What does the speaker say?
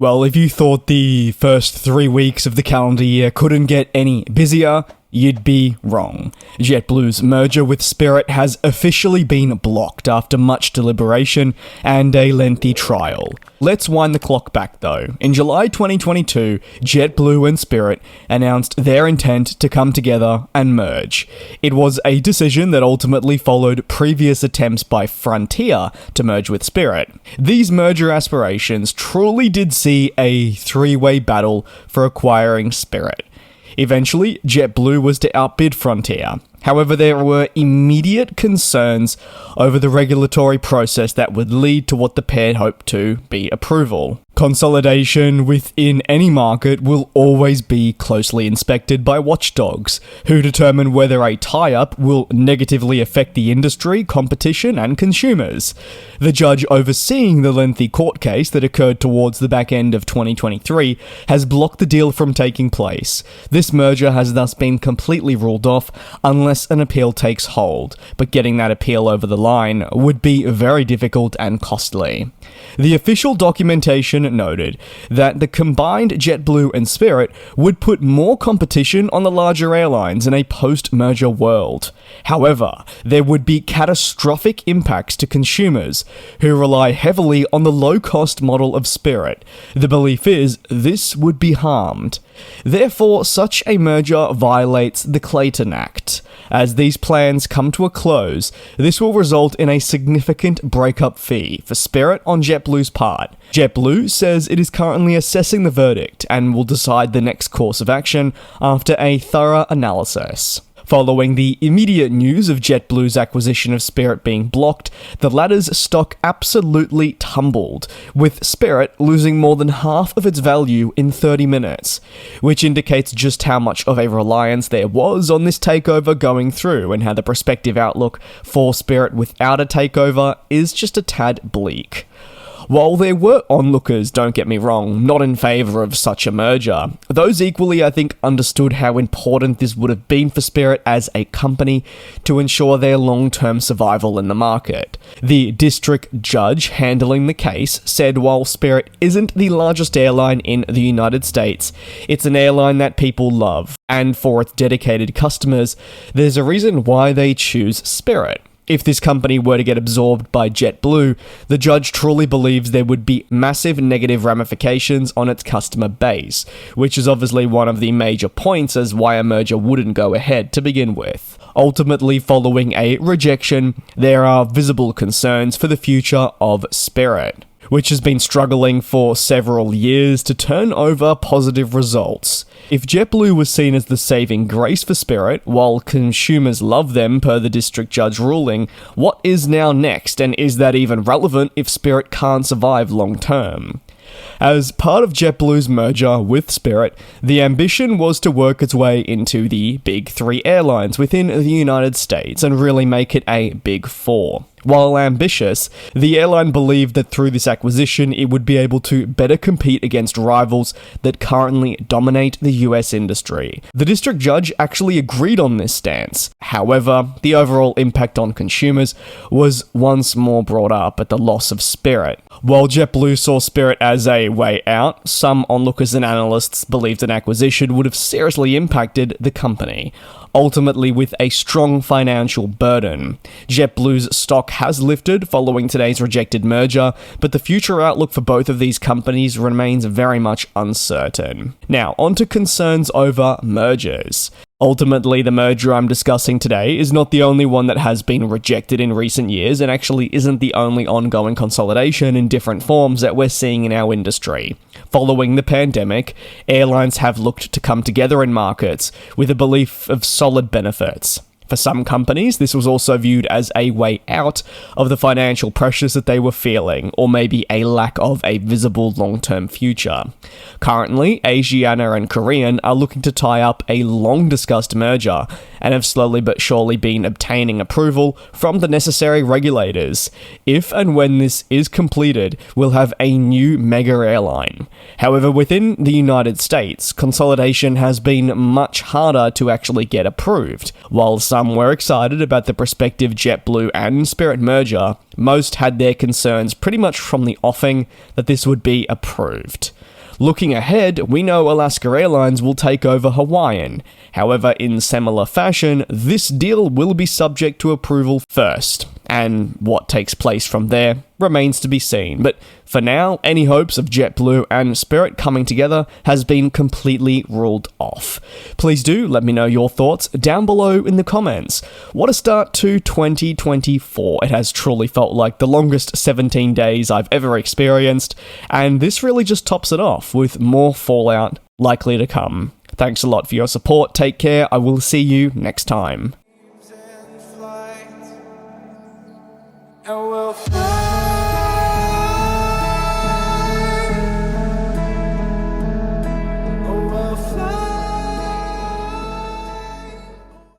Well, if you thought the first 3 weeks of the calendar year couldn't get any busier, you'd be wrong. JetBlue's merger with Spirit has officially been blocked after much deliberation and a lengthy trial. Let's wind the clock back though. In July 2022, JetBlue and Spirit announced their intent to come together and merge. It was a decision that ultimately followed previous attempts by Frontier to merge with Spirit. These merger aspirations truly did see a three-way battle for acquiring Spirit. Eventually, JetBlue was to outbid Frontier. However, there were immediate concerns over the regulatory process that would lead to what the pair hoped to be approval. Consolidation within any market will always be closely inspected by watchdogs, who determine whether a tie-up will negatively affect the industry, competition, and consumers. The judge overseeing the lengthy court case that occurred towards the back end of 2023 has blocked the deal from taking place. This merger has thus been completely ruled off unless an appeal takes hold, but getting that appeal over the line would be very difficult and costly. The official documentation noted that the combined JetBlue and Spirit would put more competition on the larger airlines in a post-merger world. However, there would be catastrophic impacts to consumers who rely heavily on the low-cost model of Spirit. The belief is this would be harmed. Therefore, such a merger violates the Clayton Act. As these plans come to a close, this will result in a significant breakup fee for Spirit on JetBlue's part. JetBlue says it is currently assessing the verdict and will decide the next course of action after a thorough analysis. Following the immediate news of JetBlue's acquisition of Spirit being blocked, the latter's stock absolutely tumbled, with Spirit losing more than half of its value in 30 minutes, which indicates just how much of a reliance there was on this takeover going through and how the prospective outlook for Spirit without a takeover is just a tad bleak. While there were onlookers, don't get me wrong, not in favour of such a merger, those equally, I think, understood how important this would have been for Spirit as a company to ensure their long-term survival in the market. The district judge handling the case said while Spirit isn't the largest airline in the United States, it's an airline that people love, and for its dedicated customers, there's a reason why they choose Spirit. If this company were to get absorbed by JetBlue, the judge truly believes there would be massive negative ramifications on its customer base, which is obviously one of the major points as why a merger wouldn't go ahead to begin with. Ultimately, following a rejection, there are visible concerns for the future of Spirit, which has been struggling for several years to turn over positive results. If JetBlue was seen as the saving grace for Spirit, while consumers love them per the district judge ruling, what is now next, and is that even relevant if Spirit can't survive long term? As part of JetBlue's merger with Spirit, the ambition was to work its way into the big three airlines within the United States and really make it a big four. While ambitious, the airline believed that through this acquisition it would be able to better compete against rivals that currently dominate the US industry. The district judge actually agreed on this stance. However, the overall impact on consumers was once more brought up at the loss of Spirit. While JetBlue saw Spirit as a way out, some onlookers and analysts believed an acquisition would have seriously impacted the company, ultimately with a strong financial burden. JetBlue's stock has lifted following today's rejected merger, but the future outlook for both of these companies remains very much uncertain. Now, on to concerns over mergers. Ultimately, the merger I'm discussing today is not the only one that has been rejected in recent years, and actually isn't the only ongoing consolidation in different forms that we're seeing in our industry. Following the pandemic, airlines have looked to come together in markets with a belief of solid benefits. For some companies, this was also viewed as a way out of the financial pressures that they were feeling, or maybe a lack of a visible long-term future. Currently, Asiana and Korean are looking to tie up a long-discussed merger, and have slowly but surely been obtaining approval from the necessary regulators. If and when this is completed, we'll have a new mega airline. However, within the United States, consolidation has been much harder to actually get approved. While some were excited about the prospective JetBlue and Spirit merger, most had their concerns pretty much from the offing that this would be approved. Looking ahead, we know Alaska Airlines will take over Hawaiian. However, in similar fashion, this deal will be subject to approval first, and what takes place from there remains to be seen. But for now, any hopes of JetBlue and Spirit coming together has been completely ruled off. Please do let me know your thoughts down below in the comments. What a start to 2024. It has truly felt like the longest 17 days I've ever experienced, and this really just tops it off with more fallout likely to come. Thanks a lot for your support. Take care. I will see you next time. And we'll fly.